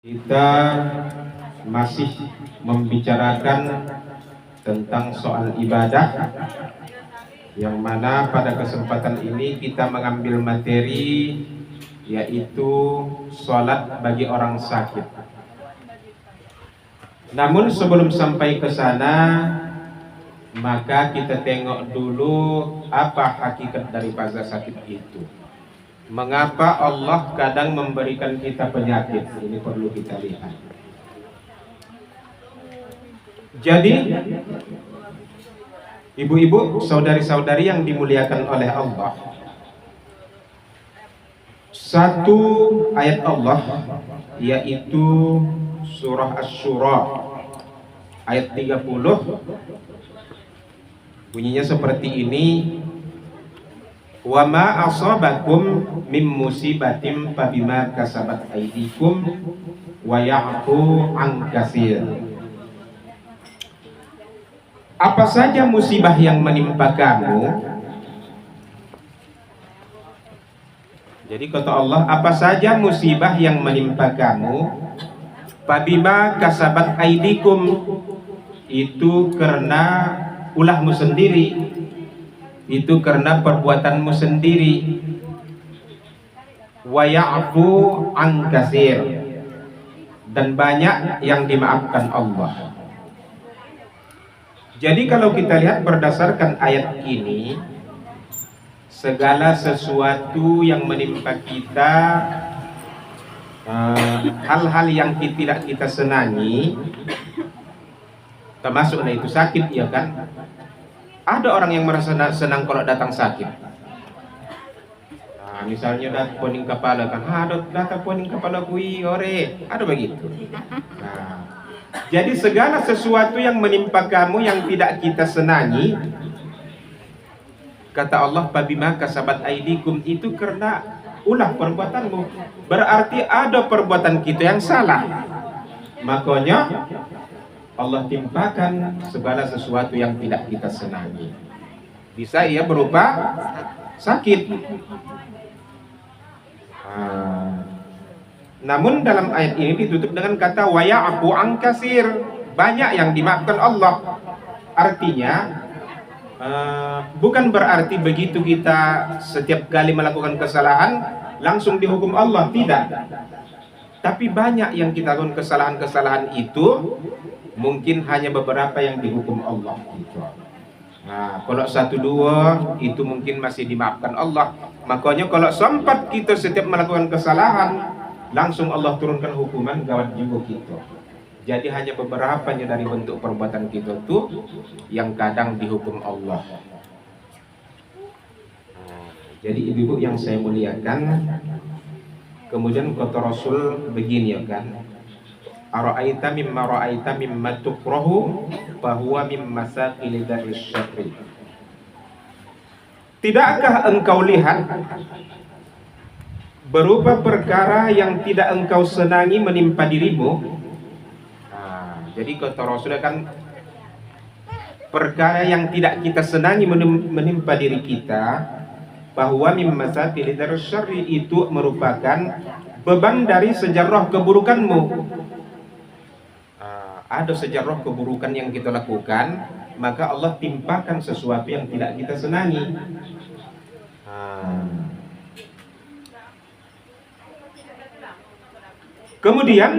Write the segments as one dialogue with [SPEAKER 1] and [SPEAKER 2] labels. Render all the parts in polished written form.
[SPEAKER 1] Kita masih membicarakan tentang soal ibadah, yang mana pada kesempatan ini kita mengambil materi yaitu sholat bagi orang sakit. Namun sebelum sampai ke sana, maka kita tengok dulu apa hakikat daripada sakit itu. Mengapa Allah kadang memberikan kita penyakit? Ini perlu kita lihat. Jadi, ibu-ibu, saudari-saudari yang dimuliakan oleh Allah, satu ayat Allah yaitu surah Asy-Syura ayat 30 bunyinya seperti ini: wa ma asabakum mim musibatin fabima kasabat aydikum wa ya'fu an katsir. Apa saja musibah yang menimpa kamu, jadi kata Allah, apa saja musibah yang menimpa kamu, fabima kasabat aydikum, itu karena ulahmu sendiri, itu karena perbuatanmu sendiri. Wa ya'fu an katsir, dan banyak yang dimaafkan Allah. Jadi kalau kita lihat berdasarkan ayat ini, segala sesuatu yang menimpa kita, hal-hal yang tidak kita senangi, termasuk itu sakit, ya kan? Ada orang yang merasa senang kalau datang sakit. Nah, misalnya datang poning kepala kan, datang poning kepala kui ore, ada begitu. Nah, jadi segala sesuatu yang menimpa kamu yang tidak kita senangi, kata Allah, fabima kasabat aydikum, itu karena ulah perbuatanmu. Berarti ada perbuatan kita yang salah, makanya Allah timpakan segala sesuatu yang tidak kita senangi. Bisa ia berupa sakit. Namun dalam ayat ini ditutup dengan kata wa ya'fu an katsir, banyak yang dimaafkan Allah. Artinya bukan berarti begitu kita setiap kali melakukan kesalahan langsung dihukum Allah, tidak. Tapi banyak yang kita lakukan kesalahan-kesalahan itu, mungkin hanya beberapa yang dihukum Allah gitu. Nah, kalau satu dua itu mungkin masih dimaafkan Allah. Makanya kalau sempat kita setiap melakukan kesalahan, langsung Allah turunkan hukuman gawat juga gitu. Jadi hanya beberapa dari bentuk perbuatan kita tuh yang kadang dihukum Allah. Jadi ibu-ibu yang saya muliakan, kemudian kata Rasul begini, ya kan, ara'aita mimma tukrahu fahuwa mimma saqil daris syafri. Tidakkah engkau lihat berupa perkara yang tidak engkau senangi menimpa dirimu? Nah, jadi kata Rasul kan, perkara yang tidak kita senangi menimpa diri kita, bahwa mimma saqil daris syarri, itu merupakan beban dari sejarah keburukanmu. Ada sejarah keburukan yang kita lakukan, maka Allah timpakan sesuatu yang tidak kita senangi. Kemudian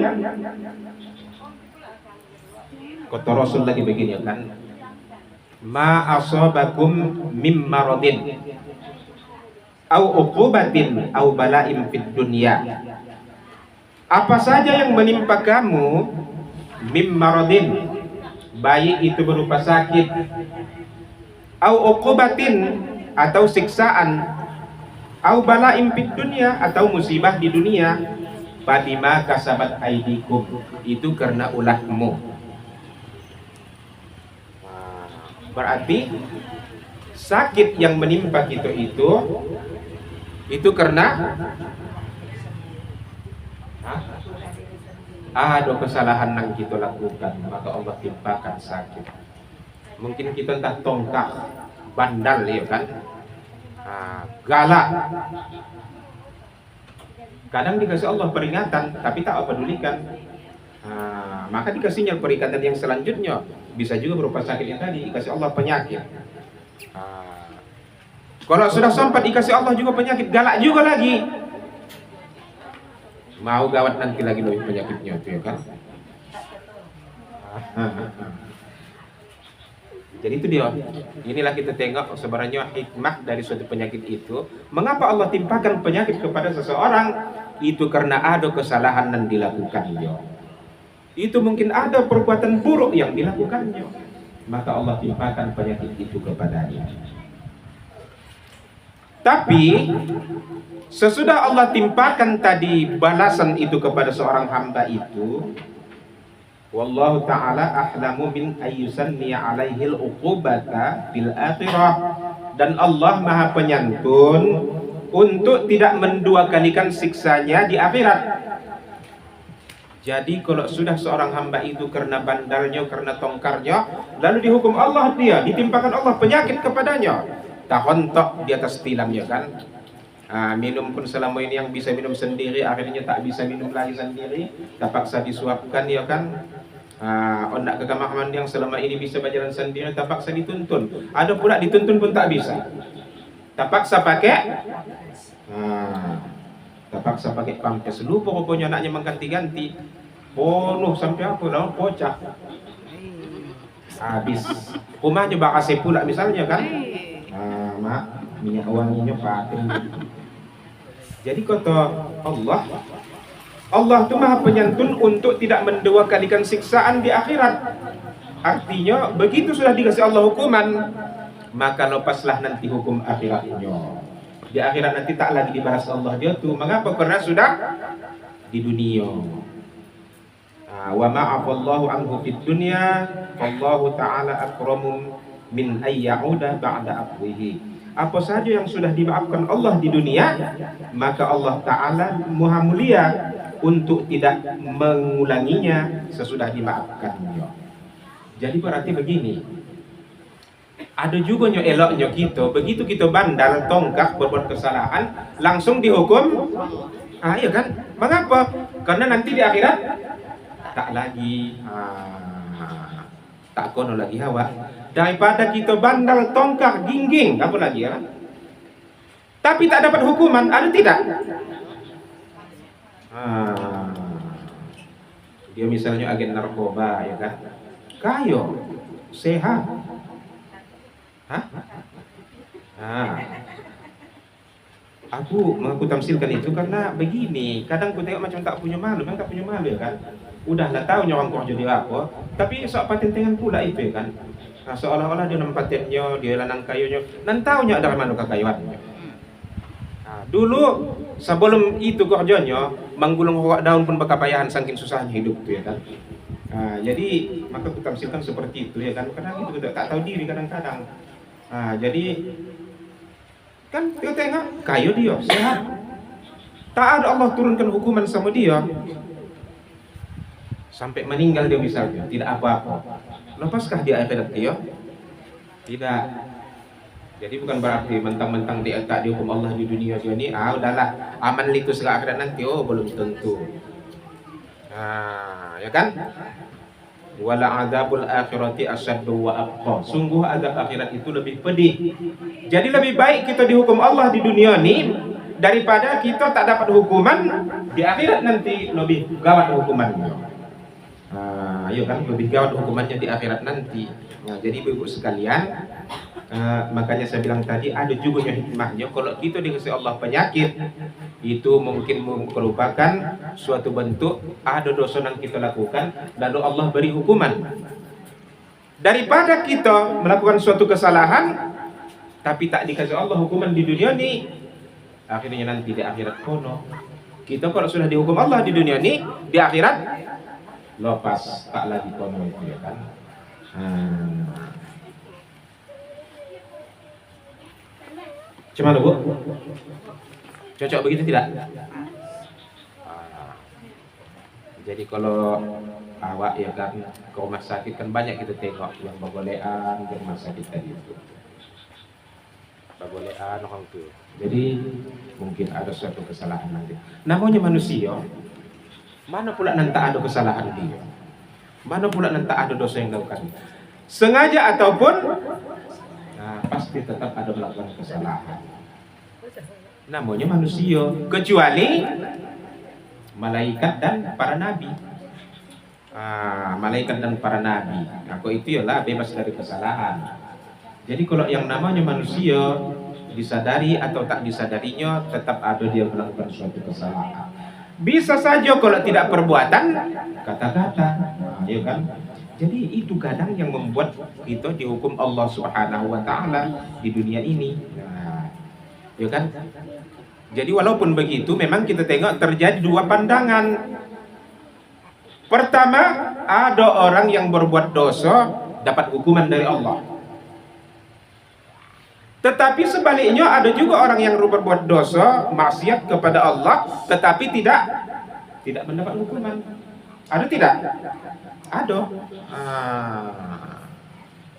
[SPEAKER 1] kata Rasul lagi begini, kan, ma asabakum mim maradin au uqubatin au bala'im fid dunya. Apa saja yang menimpa kamu, mim maradin, baik itu berupa sakit, au uqubatin, atau siksaan, au bala'im fid dunya, atau musibah di dunia, fabima kasabat aydikum, itu karena ulahmu. Berarti sakit yang menimpa kita itu karena ada kesalahan yang kita lakukan, maka Allah timpakan sakit. Mungkin kita entah tongkak, bandal, ya kan, galak, Kadang dikasih Allah peringatan, tapi tak pedulikan. Maka dikasihnya peringatan yang selanjutnya, bisa juga berupa sakit yang tadi, dikasih Allah penyakit. Kalau sudah sempat dikasih Allah juga penyakit, galak juga lagi. Mau gawat nanti lagi lebih penyakitnya itu ya kan. Jadi itu dia. Inilah kita tengok sebenarnya hikmah dari suatu penyakit itu. Mengapa Allah timpakan penyakit kepada seseorang? Itu karena ada kesalahan yang dilakukannya. Itu mungkin ada perbuatan buruk yang dilakukannya. Maka Allah timpakan penyakit itu kepadanya. Tapi sesudah Allah timpakan tadi balasan itu kepada seorang hamba itu, wallahu ta'ala ahlamu min ayyusanni alaihil uqubata bil akhirah, dan Allah maha penyantun untuk tidak mendua kalikan siksanya di akhirat. Jadi kalau sudah seorang hamba itu karena bandalnya, karena tongkarnya, lalu dihukum Allah, dia ditimpakan Allah penyakit kepadanya, tak hontok di atas tilamnya kan. Minum pun selama ini yang bisa minum sendiri, akhirnya tak bisa minum lagi sendiri, terpaksa disuapkan ya kan. Ondak ke kamar mandi yang selama ini bisa berjalan sendiri, terpaksa dituntun. Ada pula dituntun pun tak bisa, terpaksa pakai terpaksa pakai pampers. Lupa pokoknya anaknya mengganti-ganti, penuh sampai apa dalam pocah, habis rumahnya bakase pula misalnya kan. Mak, minyak wanginya pakai. Jadi kata Allah itu maha penyantun untuk tidak mendua kalikan siksaan di akhirat. Artinya begitu sudah dikasih Allah hukuman, maka lepaslah nanti hukum akhiratnya. Di akhirat nanti tak lagi dibalas Allah dia tuh. Mengapa? Karena sudah di dunia. Wa ma'afallahu anhu fid dunya, wallahu ta'ala akramu min ayyauda ba'da afwihi. Apa saja yang sudah dimaafkan Allah di dunia, maka Allah Ta'ala maha mulia untuk tidak mengulanginya sesudah dimaafkannya. Jadi berarti begini, ada juga eloknya kita, begitu kita bandal, tongkak, berbuat kesalahan, langsung dihukum. Iya kan? Mengapa? Karena nanti di akhirat tak lagi tak kono lagi hawa. Daripada kita bandal, tongkak, gingging, apa lagi ya? Tapi tak dapat hukuman, ada tidak? Dia misalnya agen narkoba ya kan, kayo sehat. Aku mengaku tamsilkan itu karena begini, kadang aku tengok macam tak punya malu, memang tak punya malu ya kan. Udah lah tahu nyawang kau jadi apa, tapi sok patentengan pula itu ya kan. Seolah-olah dia nempatennya, dia lanang kayunya, dan tahunya ada mana kakayuannya. Dulu sebelum itu kerjanya menggulung hoak daun pun berkepayahan saking susahnya hidup tuh ya kan. Jadi maka aku tamsilkan seperti itu ya kan, karena itu kita tak tahu diri kadang-kadang. Jadi kan kita tengok kayu dia sehat, tak ada Allah turunkan hukuman sama dia sampai meninggal dia misalnya, tidak apa-apa. Lepaskah dia akhirat dia? Tidak. Jadi bukan berarti mentang-mentang dia tak dihukum Allah di dunia dia ni, udahlah aman itu segala akhirat nanti. Belum tentu. Ya kan? Wala adzabul akhirati asyaddu wa abqa. Sungguh azab akhirat itu lebih pedih. Jadi lebih baik kita dihukum Allah di dunia ni daripada kita tak dapat hukuman di akhirat nanti, lebih gawat hukumannya. Ayo kan, lebih gawat hukumannya di akhirat nanti. Jadi ibu-ibu sekalian, makanya saya bilang tadi ada juga hikmahnya. Kalau kita dikasih Allah penyakit, itu mungkin merupakan suatu bentuk ada dosa yang kita lakukan, lalu Allah beri hukuman. Daripada kita melakukan suatu kesalahan, tapi tak dikasih Allah hukuman di dunia ini, akhirnya nanti di akhirat kono. Kita kalau sudah dihukum Allah di dunia ini, di akhirat lepas tak lagi kono itu ya kan. Cuma Bu, cocok begitu tidak? Jadi kalau awak ya kan ke rumah sakit kan banyak kita tengok yang bergolean di rumah sakit tadi itu. tak boleh orang tuh. Jadi mungkin ada suatu kesalahan nanti. Namanya manusia, mana pula nanti ada kesalahan dia, mana pula nanti ada dosa yang dilakukan, sengaja ataupun pasti tetap ada melakukan kesalahan. Namanya manusia, kecuali malaikat dan para nabi. Malaikat dan para nabi, aku itu ialah bebas dari kesalahan. Jadi kalau yang namanya manusia, disadari atau tak disadarinya, tetap ada dia melakukan suatu kesalahan. Bisa saja kalau tidak perbuatan, kata-kata, ya kan? Jadi itu kadang yang membuat kita dihukum Allah Subhanahu wa Ta'ala di dunia ini. Ya kan? Jadi walaupun begitu, memang kita tengok terjadi dua pandangan. Pertama, ada orang yang berbuat dosa dapat hukuman dari Allah. Tetapi sebaliknya ada juga orang yang berbuat dosa, maksiat kepada Allah, tetapi tidak mendapat hukuman. Ada tidak? Ada.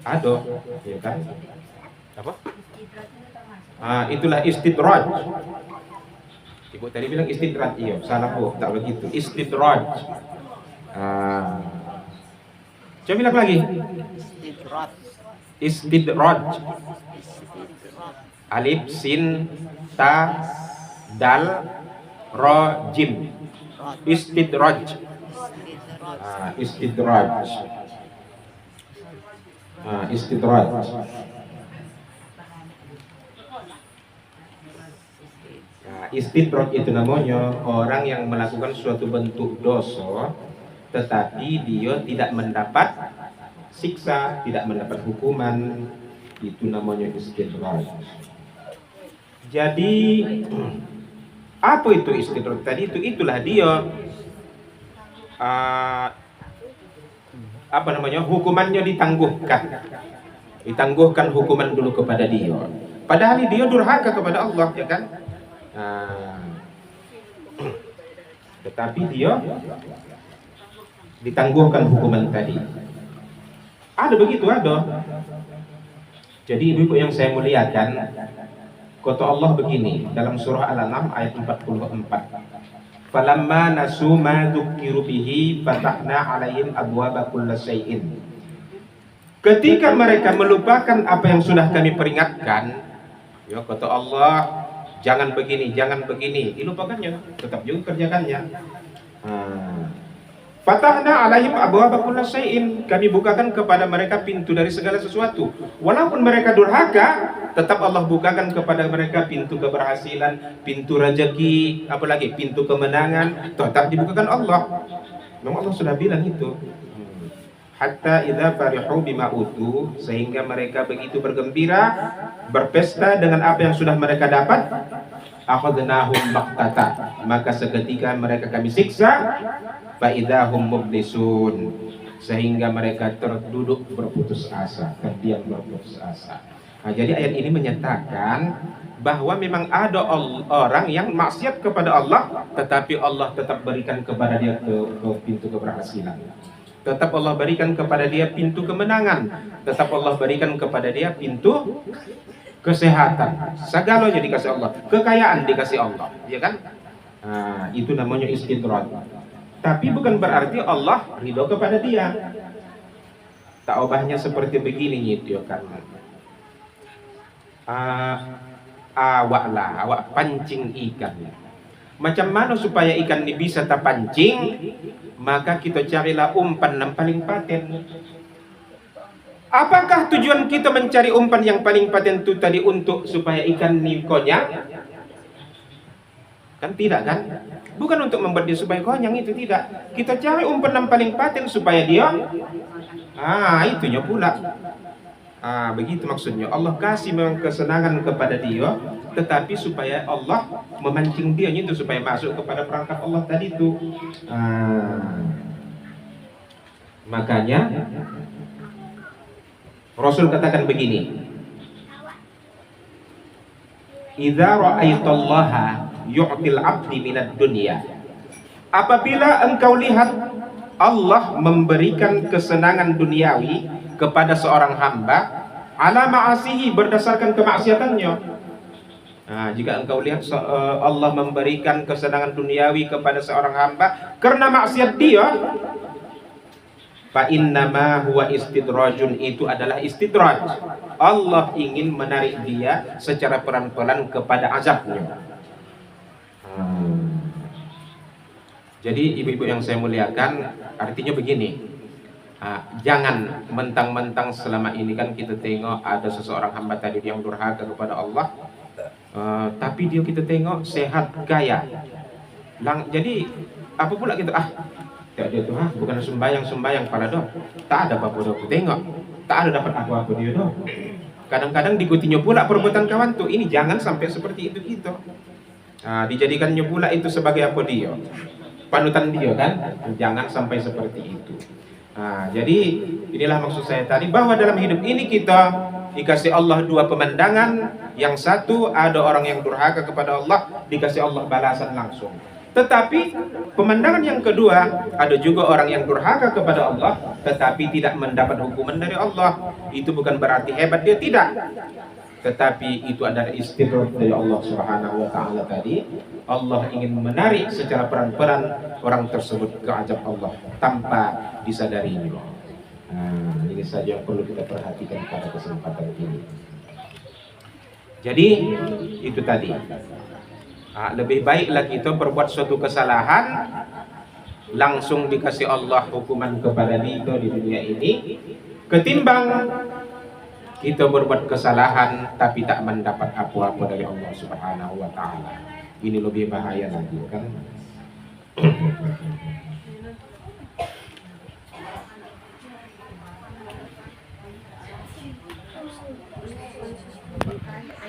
[SPEAKER 1] Ada, ya kan? Apa? Itulah istidraj. Ibu tadi bilang istidraj, iya, salah bu, tak begitu. Istidraj. Coba bilang lagi. Istidraj. Alif, sin, ta, dal, ro, jim. Istidraj. Istidraj. Istidraj. Istidraj itu namanya orang yang melakukan suatu bentuk dosa, tetapi dia tidak mendapat siksa, tidak mendapat hukuman. Itu namanya istidraj. Jadi apa itu istidraj tadi? Itulah dia hukumannya ditangguhkan hukuman dulu kepada dia. Padahal dia durhaka kepada Allah, ya kan? Tetapi dia ditangguhkan hukuman tadi. Ada begitu, ada. Jadi ibu-ibu yang saya muliakan, kata Allah begini dalam surah Al-An'am ayat 44. Falamma nasu ma dzukiru bihi fatahna 'alaihim abwaaba kulli syai'in. Ketika mereka melupakan apa yang sudah kami peringatkan, ya kata Allah, jangan begini, dilupakannya, tetap juga kerjakannya. Fatahna 'alaihim abwaaba kulli syai'in, kami bukakan kepada mereka pintu dari segala sesuatu. Walaupun mereka durhaka, tetap Allah bukakan kepada mereka pintu keberhasilan, pintu rezeki, apalagi pintu kemenangan, tetap dibukakan Allah. Memang Allah sudah bilang itu. Hatta idza farihu bima utu, sehingga mereka begitu bergembira, berpesta dengan apa yang sudah mereka dapat, akhadnahum baqtata, maka seketika mereka kami siksa, fa idahum mublisun, sehingga mereka terduduk berputus asa, terdiam berputus asa. Jadi ayat ini menyatakan bahwa memang ada orang yang maksiat kepada Allah, tetapi Allah tetap berikan kepada dia ke pintu keberhasilan. Tetap Allah berikan kepada dia pintu kemenangan. Tetap Allah berikan kepada dia pintu kesehatan. Segalanya dikasih Allah. Kekayaan dikasih Allah, ya kan? Itu namanya istidraj. Tapi bukan berarti Allah ridho kepada dia. Tak obahnya seperti begini gitu kan. Awak pancing ikan. Macam mana supaya ikan ini bisa terpancing? Maka kita carilah umpan yang paling paten. Apakah tujuan kita mencari umpan yang paling paten itu tadi untuk supaya ikan ini konyang? Kan tidak kan? Bukan untuk membuat dia supaya konyang, itu tidak. Kita cari umpan yang paling paten supaya dia itunya pula. Begitu maksudnya. Allah kasih memang kesenangan kepada dia, tetapi supaya Allah memancing dia itu supaya masuk kepada perangkap Allah tadi itu. Makanya Rasul katakan begini, idza ra'aitallaha yu'til 'abdi minad dunya, apabila engkau lihat Allah memberikan kesenangan duniawi kepada seorang hamba, ala ma'asihi, berdasarkan kemaksiatannya. Nah, jika engkau lihat Allah memberikan kesenangan duniawi kepada seorang hamba karena maksiat dia, fa innama huwa istidrajun, itu adalah istidraj. Allah ingin menarik dia secara pelan-pelan kepada azabnya. Jadi ibu-ibu yang saya muliakan, artinya begini, jangan mentang-mentang selama ini kan kita tengok ada seseorang hamba tadi yang durhaka kepada Allah, tapi dia kita tengok sehat gaya. Jadi apa pula kita dia tuh bukan sembayang pada doh, tak ada apa-apa doh tengok, tak ada dapat apa-apa dia doh. Kadang-kadang diikutinya pula perbuatan kawan tuh, ini jangan sampai seperti itu gitu. Dijadikannya pula itu sebagai apa dia, panutan dia kan, jangan sampai seperti itu. Jadi inilah maksud saya tadi, bahwa dalam hidup ini kita dikasih Allah dua pemandangan. Yang satu, ada orang yang durhaka kepada Allah, dikasih Allah balasan langsung. Tetapi pemandangan yang kedua, ada juga orang yang durhaka kepada Allah tetapi tidak mendapat hukuman dari Allah. Itu bukan berarti hebat dia, tidak, tetapi itu adalah istidraj dari Allah Subhanahu wa taala tadi. Allah ingin menarik secara pelan-pelan orang tersebut ke azab Allah tanpa disadarinya. Ini saja yang perlu kita perhatikan pada kesempatan ini. Jadi itu tadi, lebih baiklah kita berbuat suatu kesalahan langsung dikasih Allah hukuman kepada kita di dunia ini, ketimbang kita berbuat kesalahan tapi tak mendapat apa-apa dari Allah Subhanahu wa taala. Ini lebih bahaya lagi kan.